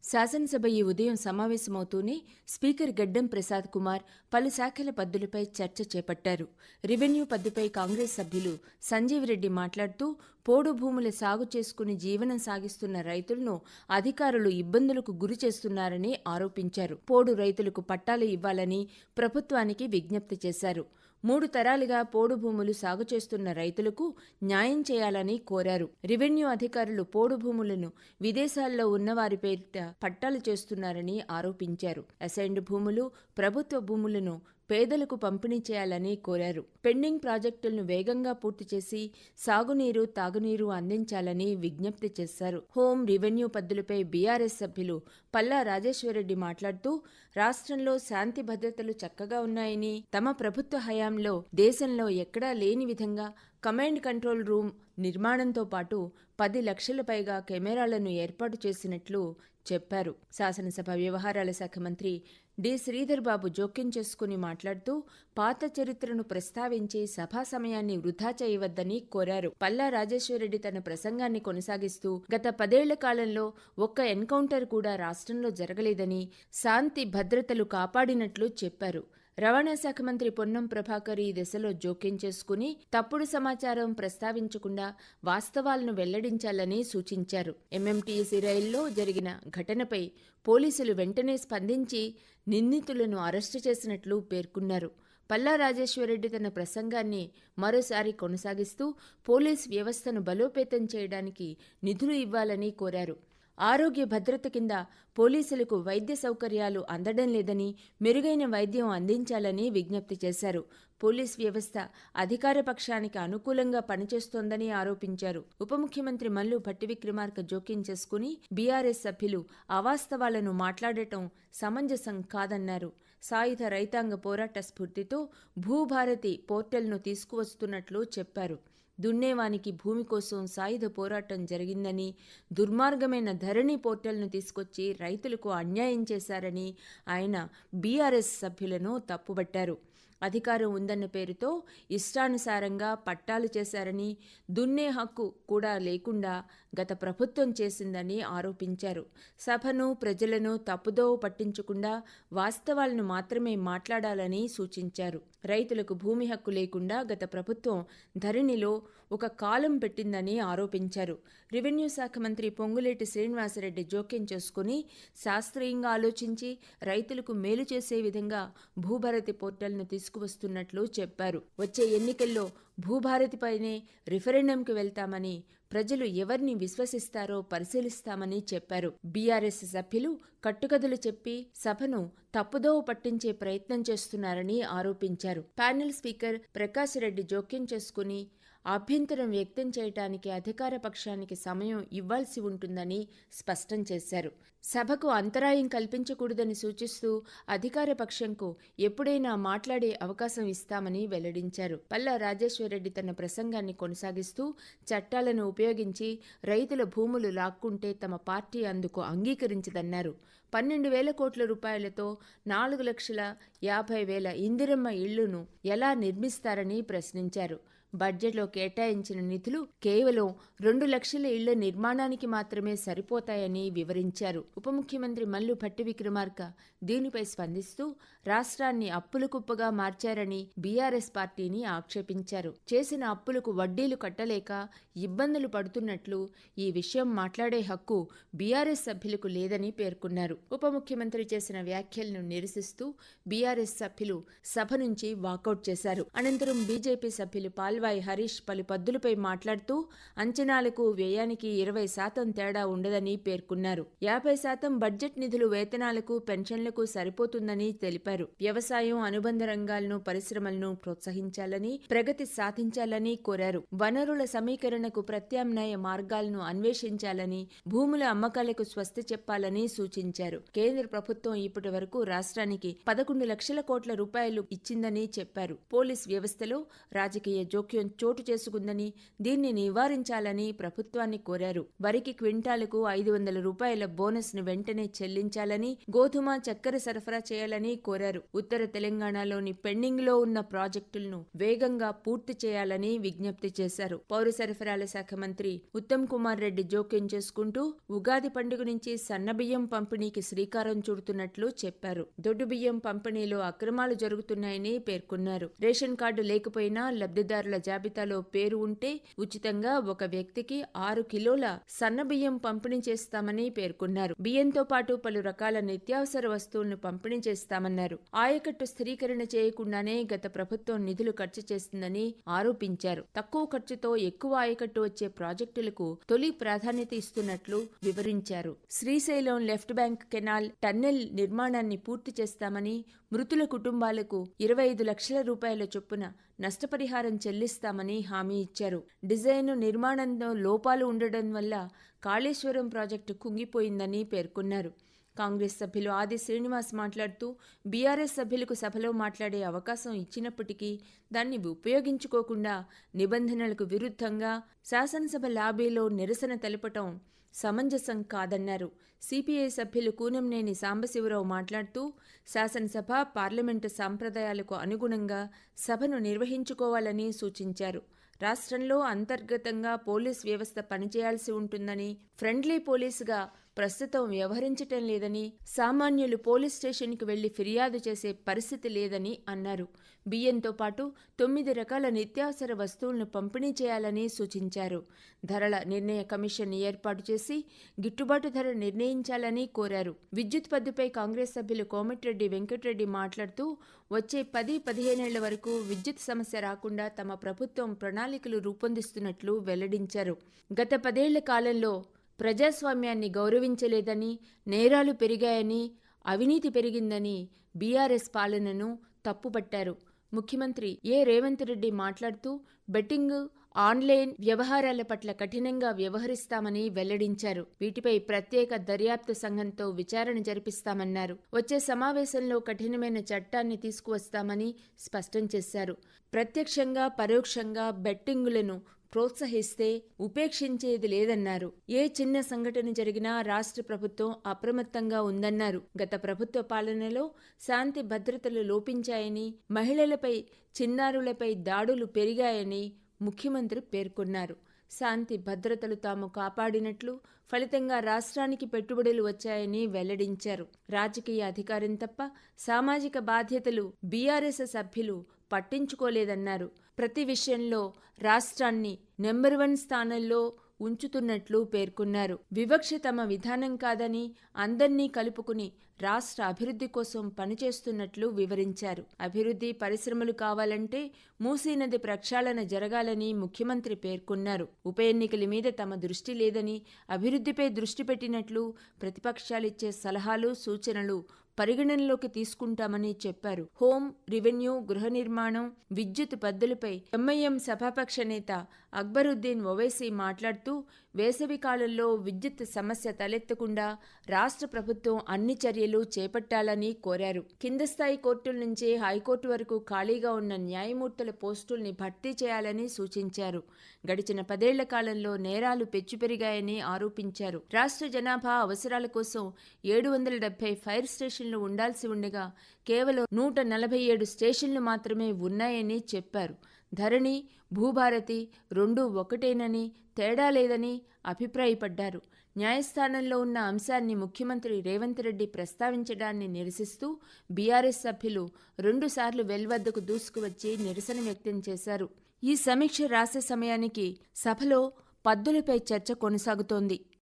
శాసనసభ ఈ ఉదయం సమావేశమవుతూనే స్పీకర్ గడ్డం ప్రసాద్ కుమార్ పలు శాఖల పద్దులపై చర్చ చేపట్టారు. రెవెన్యూ పద్దుపై కాంగ్రెస్ సభ్యులు సంజీవ్ రెడ్డి మాట్లాడుతూ పోడు భూముల సాగు చేసుకుని జీవనం సాగిస్తున్న రైతులను అధికారులు ఇబ్బందులకు గురి చేస్తున్నారని ఆరోపించారు. పోడు రైతులకు పట్టాలు ఇవ్వాలని ప్రభుత్వానికి విజ్ఞప్తి చేశారు. 3 తరాలుగా పోడు భూములు సాగు చేస్తున్న రైతులకు న్యాయం చేయాలని కోరారు. రెవెన్యూ అధికారులు పోడు భూములను విదేశాల్లో ఉన్నవారి పేరిట పట్టాలు చేస్తున్నారని ఆరోపించారు. అసైన్డ్ భూములు, ప్రభుత్వ భూములను పేదలకు పంపిణీ చేయాలని కోరారు. పెండింగ్ ప్రాజెక్టులను వేగంగా పూర్తి చేసి సాగునీరు, తాగునీరు అందించాలని విజ్ఞప్తి చేశారు. హోం, రెవెన్యూ పద్దులపై బీఆర్ఎస్ సభ్యులు పల్లా రాజేశ్వరరెడ్డి మాట్లాడుతూ రాష్ట్రంలో శాంతి భద్రతలు చక్కగా ఉన్నాయని, తమ ప్రభుత్వ హయాంలో దేశంలో ఎక్కడా లేని విధంగా కమాండ్ కంట్రోల్ రూమ్ నిర్మాణంతో పాటు 10 లక్షల పైగా కెమెరాలను ఏర్పాటు చేసినట్లు చెప్పారు. శాసనసభ వ్యవహారాల శాఖ మంత్రి డి. శ్రీధర్ బాబు జోక్యం చేసుకుని మాట్లాడుతూ పాత చరిత్రను ప్రస్తావించి సభా సమయాన్ని వృధా చేయవద్దని కోరారు. పల్లా రాజేశ్వరరెడ్డి తన ప్రసంగాన్ని కొనసాగిస్తూ గత 10 ఏళ్ల కాలంలో ఒక్క ఎన్కౌంటర్ కూడా రాష్ట్రంలో జరగలేదని, శాంతి భద్రతలు కాపాడినట్లు చెప్పారు. రవాణా శాఖ మంత్రి పొన్నం ప్రభాకర్ ఈ దశలో జోక్యం చేసుకుని తప్పుడు సమాచారం ప్రస్తావించకుండా వాస్తవాలను వెల్లడించాలని సూచించారు. ఎంఎంటీఎస్ రైల్లో జరిగిన ఘటనపై పోలీసులు వెంటనే స్పందించి నిందితులను అరెస్టు చేసినట్లు పేర్కొన్నారు. పల్లా రాజేశ్వరరెడ్డి తన ప్రసంగాన్ని మరోసారి కొనసాగిస్తూ పోలీస్ వ్యవస్థను బలోపేతం చేయడానికి నిధులు ఇవ్వాలని కోరారు. ఆరోగ్య భద్రత కింద పోలీసులకు వైద్య సౌకర్యాలు అందడం లేదని, మెరుగైన వైద్యం అందించాలని విజ్ఞప్తి చేశారు. పోలీస్ వ్యవస్థ అధికార పక్షానికి అనుకూలంగా పనిచేస్తోందని ఆరోపించారు. ఉప ముఖ్యమంత్రి మల్లు భట్టి విక్రమార్క జోక్యం చేసుకుని బీఆర్ఎస్ సభ్యులు అవాస్తవాలను మాట్లాడటం సమంజసం కాదన్నారు. సాయుధ రైతాంగ పోరాట స్ఫూర్తితో భూభారతి పోర్టల్ను తీసుకువస్తున్నట్లు చెప్పారు. దున్నేవానికి భూమి కోసం సాయుధ పోరాటం జరిగిందని, దుర్మార్గమైన ధరణి పోర్టల్ను తీసుకొచ్చి రైతులకు అన్యాయం చేశారని ఆయన బీఆర్ఎస్ సభ్యులను తప్పుబట్టారు. అధికారం ఉందన్న పేరుతో ఇష్టానుసారంగా పట్టాలు చేశారని, దున్నే హక్కు కూడా లేకుండా గత ప్రభుత్వం చేసిందని ఆరోపించారు. సభను, ప్రజలను తప్పుదోవ పట్టించకుండా వాస్తవాలను మాత్రమే మాట్లాడాలని సూచించారు. రైతులకు భూమి హక్కు లేకుండా గత ప్రభుత్వం ధరణిలో ఒక కాలం పెట్టిందని ఆరోపించారు. రెవెన్యూ శాఖ మంత్రి పొంగులేటి శ్రీనివాసరెడ్డి జోక్యం చేసుకుని శాస్త్రీయంగా ఆలోచించి రైతులకు మేలు చేసే విధంగా భూభారతి పోర్టల్ను తీసుకువస్తున్నట్లు చెప్పారు. వచ్చే ఎన్నికల్లో భూభారతిపైనే రిఫరెండంకి వెళ్తామని, ప్రజలు ఎవరిని విశ్వసిస్తారో పరిశీలిస్తామని చెప్పారు. బీఆర్ఎస్ సభ్యులు కట్టుకథలు చెప్పి సభను తప్పుదోవ పట్టించే ప్రయత్నం చేస్తున్నారని ఆరోపించారు. ప్యానెల్ స్పీకర్ ప్రకాష్ రెడ్డి జోక్యం చేసుకుని అభ్యంతరం వ్యక్తం చేయటానికి అధికార పక్షానికి సమయం ఇవ్వాల్సి ఉంటుందని స్పష్టం చేశారు. సభకు అంతరాయం కల్పించకూడదని సూచిస్తూ అధికార పక్షంకు ఎప్పుడైనా మాట్లాడే అవకాశం ఇస్తామని వెల్లడించారు. పల్లా రాజేశ్వరరెడ్డి తన ప్రసంగాన్ని కొనసాగిస్తూ చట్టాలను ఉపయోగించి రైతుల భూములు లాక్కుంటే తమ పార్టీ అందుకు అంగీకరించదన్నారు. 12,000 కోట్ల రూపాయలతో 4,50,000 ఇందిరమ్మ ఇళ్లును ఎలా నిర్మిస్తారని ప్రశ్నించారు. బడ్జెట్లో కేటాయించిన నిధులు కేవలం 2 లక్షల ఇళ్ల నిర్మాణానికి మాత్రమే సరిపోతాయని వివరించారు. ఉప ముఖ్యమంత్రి మల్లు భట్టి విక్రమార్క దీనిపై స్పందిస్తూ రాష్ట్రాన్ని అప్పుల కుప్పగా మార్చారని బీఆర్ఎస్ పార్టీని ఆక్షేపించారు. చేసిన అప్పులకు వడ్డీలు కట్టలేక ఇబ్బందులు పడుతున్నట్లు, ఈ విషయం మాట్లాడే హక్కు బీఆర్ఎస్ సభ్యులకు లేదని పేర్కొన్నారు. ఉప ముఖ్యమంత్రి చేసిన వ్యాఖ్యలను నిరసిస్తూ బీఆర్ఎస్ సభ్యులు సభ నుంచి వాకౌట్ చేశారు. అనంతరం బీజేపీ సభ్యులు పాల్వాయి హరీష్ పలు పద్దులపై మాట్లాడుతూ అంచనాలకు వ్యయానికి 20% తేడా ఉండదని పేర్కొన్నారు. 50% బడ్జెట్ నిధులు వేతనాలకు, పెన్షన్లకు సరిపోతుందని తెలిపారు. వ్యవసాయం, అనుబంధ రంగాలను, పరిశ్రమలను ప్రోత్సహించాలని, ప్రగతి సాధించాలని కోరారు. వనరుల సమీకరణకు ప్రత్యామ్నాయ మార్గాలను అన్వేషించాలని, భూముల అమ్మకాలకు స్వస్తి చెప్పాలని సూచించారు. కేంద్ర ప్రభుత్వం ఇప్పటి వరకు రాష్ట్రానికి 11 లక్షల కోట్ల రూపాయలు ఇచ్చిందని చెప్పారు. పోలీస్ వ్యవస్థలో రాజకీయ జోక్యం జోక్యం చోటు చేసుకుందని, దీన్ని నివారించాలని ప్రభుత్వాన్ని కోరారు. వరికి క్వింటాలకు 500 రూపాయల బోనస్ ను వెంటనే చెల్లించాలని, గోధుమ, చక్కెర సరఫరా చేయాలని కోరారు. ఉత్తర తెలంగాణలోని పెండింగ్ లో ఉన్న ప్రాజెక్టులను వేగంగా పూర్తి చేయాలని విజ్ఞప్తి చేశారు. పౌర సరఫరాల శాఖ మంత్రి ఉత్తమ్ కుమార్ రెడ్డి జోక్యం చేసుకుంటూ ఉగాది పండుగ నుంచి సన్నబియ్యం పంపిణీకి శ్రీకారం చుడుతున్నట్లు చెప్పారు. దొడ్డు బియ్యం పంపిణీలో అక్రమాలు జరుగుతున్నాయని పేర్కొన్నారు. రేషన్ కార్డు లేకపోయినా లబ్ధిదారుల జాబితాలో పేరు ఉంటే ఉచితంగా ఒక వ్యక్తికి 6 కిలోల సన్నబియ్యం పంపిణీ చేస్తామని పేర్కొన్నారు. బియ్యంతో పాటు పలు రకాల నిత్యావసర వస్తువులను పంపిణీ చేస్తామన్నారు. ఆయకట్టు స్థిరీకరణ చేయకుండానే గత ప్రభుత్వం నిధులు ఖర్చు చేస్తుందని ఆరోపించారు. తక్కువ ఖర్చుతో ఎక్కువ ఆయకట్టు వచ్చే ప్రాజెక్టులకు తొలి ప్రాధాన్యత ఇస్తున్నట్లు వివరించారు. Srisailam left bank canal tunnel నిర్మాణాన్ని పూర్తి చేస్తామని, మృతుల కుటుంబాలకు 25 లక్షల రూపాయల చొప్పున నష్టపరిహారం చెల్లిస్తామని హామీ ఇచ్చారు. డిజైన్ నిర్మాణంలో లోపాలు ఉండడం వల్ల కాళేశ్వరం ప్రాజెక్టు కుంగిపోయిందని పేర్కొన్నారు. కాంగ్రెస్ సభ్యులు ఆది శ్రీనివాస్ మాట్లాడుతూ, బీఆర్ఎస్ సభ్యులకు సభలో మాట్లాడే అవకాశం ఇచ్చినప్పటికీ దాన్ని ఉపయోగించుకోకుండా నిబంధనలకు విరుద్ధంగా శాసనసభ లాబీలో నిరసన తెలపటం సమంజసం కాదన్నారు. సిపిఐ సభ్యులు కూనంనేని సాంబశివరావు మాట్లాడుతూ, శాసనసభ, పార్లమెంటు సంప్రదాయాలకు అనుగుణంగా సభను నిర్వహించుకోవాలని సూచించారు. రాష్ట్రంలో అంతర్గతంగా పోలీస్ వ్యవస్థ పనిచేయాల్సి ఉంటుందని, ఫ్రెండ్లీ పోలీసుగా ప్రస్తుతం వ్యవహరించటం లేదని, సామాన్యులు పోలీస్ స్టేషన్కి వెళ్లి ఫిర్యాదు చేసే పరిస్థితి లేదని అన్నారు. బియ్యంతో పాటు 9 రకాల నిత్యావసర వస్తువులను పంపిణీ చేయాలని సూచించారు. ధరల నిర్ణయ కమిషన్ ఏర్పాటు చేసి గిట్టుబాటు ధర నిర్ణయించాలని కోరారు. విద్యుత్ పద్దుపై కాంగ్రెస్ సభ్యులు కోమటిరెడ్డి వెంకటరెడ్డి మాట్లాడుతూ, వచ్చే 10-15 ఏళ్ల వరకు విద్యుత్ సమస్య రాకుండా తమ ప్రభుత్వం ప్రణాళికలు రూపొందిస్తున్నట్లు వెల్లడించారు. గత 10 ఏళ్ల కాలంలో ప్రజాస్వామ్యాన్ని గౌరవించలేదని, నేరాలు పెరిగాయని, అవినీతి పెరిగిందని బీఆర్ఎస్ పాలనను తప్పుపట్టారు. ముఖ్యమంత్రి రేవంత్ రెడ్డి మాట్లాడుతూ, బెట్టింగ్, ఆన్లైన్ వ్యవహారాల పట్ల కఠినంగా వ్యవహరిస్తామని వెల్లడించారు. వీటిపై ప్రత్యేక దర్యాప్తు సంఘంతో విచారణ జరిపిస్తామన్నారు. వచ్చే సమావేశంలో కఠినమైన చట్టాన్ని తీసుకువస్తామని స్పష్టం చేశారు. ప్రత్యక్షంగా, పరోక్షంగా బెట్టింగులను ప్రోత్సహిస్తే ఉపేక్షించేది లేదన్నారు. ఏ చిన్న సంఘటన జరిగినా రాష్ట్ర ప్రభుత్వం అప్రమత్తంగా ఉందన్నారు. గత ప్రభుత్వ పాలనలో శాంతి భద్రతలు లోపించాయని, మహిళలపై, చిన్నారులపై దాడులు పెరిగాయని ముఖ్యమంత్రి పేర్కొన్నారు. శాంతి భద్రతలు తాము కాపాడినట్లు, ఫలితంగా రాష్ట్రానికి పెట్టుబడులు వచ్చాయని వెల్లడించారు. రాజకీయ అధికారం తప్ప సామాజిక బాధ్యతలు బీఆర్ఎస్ సభ్యులు పట్టించుకోలేదన్నారు. ప్రతి విషయంలో రాష్ట్రాన్ని నెంబర్ 1 స్థానంలో ఉంచుతున్నట్లు పేర్కొన్నారు. వివక్ష తమ విధానం కాదని, అందర్నీ కలుపుకుని రాష్ట్ర అభివృద్ధి కోసం పనిచేస్తున్నట్లు వివరించారు. అభివృద్ధి, పరిశ్రమలు కావాలంటే మూసీ నది ప్రక్షాళన జరగాలని ముఖ్యమంత్రి పేర్కొన్నారు. ఉప ఎన్నికల మీద తమ దృష్టి లేదని, అభివృద్ధిపై దృష్టి పెట్టినట్లు, ప్రతిపక్షాలిచ్చే సలహాలు, సూచనలు పరిగణనలోకి తీసుకుంటామని చెప్పారు. హోం, రెవెన్యూ, గృహ నిర్మాణం, విద్యుత్ పద్ధతులపై ఎంఐఎం సభాపక్ష నేత అక్బరుద్దీన్ ఓవైసీ మాట్లాడుతూ, వేసవి కాలంలో విద్యుత్ సమస్య తలెత్తకుండా రాష్ట్ర ప్రభుత్వం అన్ని చర్యలు చేపట్టాలని కోరారు. కింద స్థాయి కోర్టుల నుంచి హైకోర్టు వరకు ఖాళీగా ఉన్న న్యాయమూర్తుల పోస్టుల్ని భర్తీ చేయాలని సూచించారు. గడిచిన 10 ఏళ్ల కాలంలో నేరాలు పెరిగాయని ఆరోపించారు. రాష్ట్ర జనాభా అవసరాల కోసం 770 ఫైర్ స్టేషన్లు ఉండాల్సి ఉండగా కేవలం 147 స్టేషన్లు మాత్రమే ఉన్నాయని చెప్పారు. ధరణి, భూభారతి రెండూ ఒకటేనని, తేడా లేదని అభిప్రాయపడ్డారు. న్యాయస్థానంలో ఉన్న అంశాన్ని ముఖ్యమంత్రి రేవంత్ రెడ్డి ప్రస్తావించడాన్ని నిరసిస్తూ బీఆర్ఎస్ సభ్యులు 2 సార్లు వెల్ వద్దకు దూసుకువచ్చి నిరసన వ్యక్తం చేశారు. ఈ సమీక్ష రాసే సమయానికి సభలో పద్దులపై చర్చ కొనసాగుతోంది.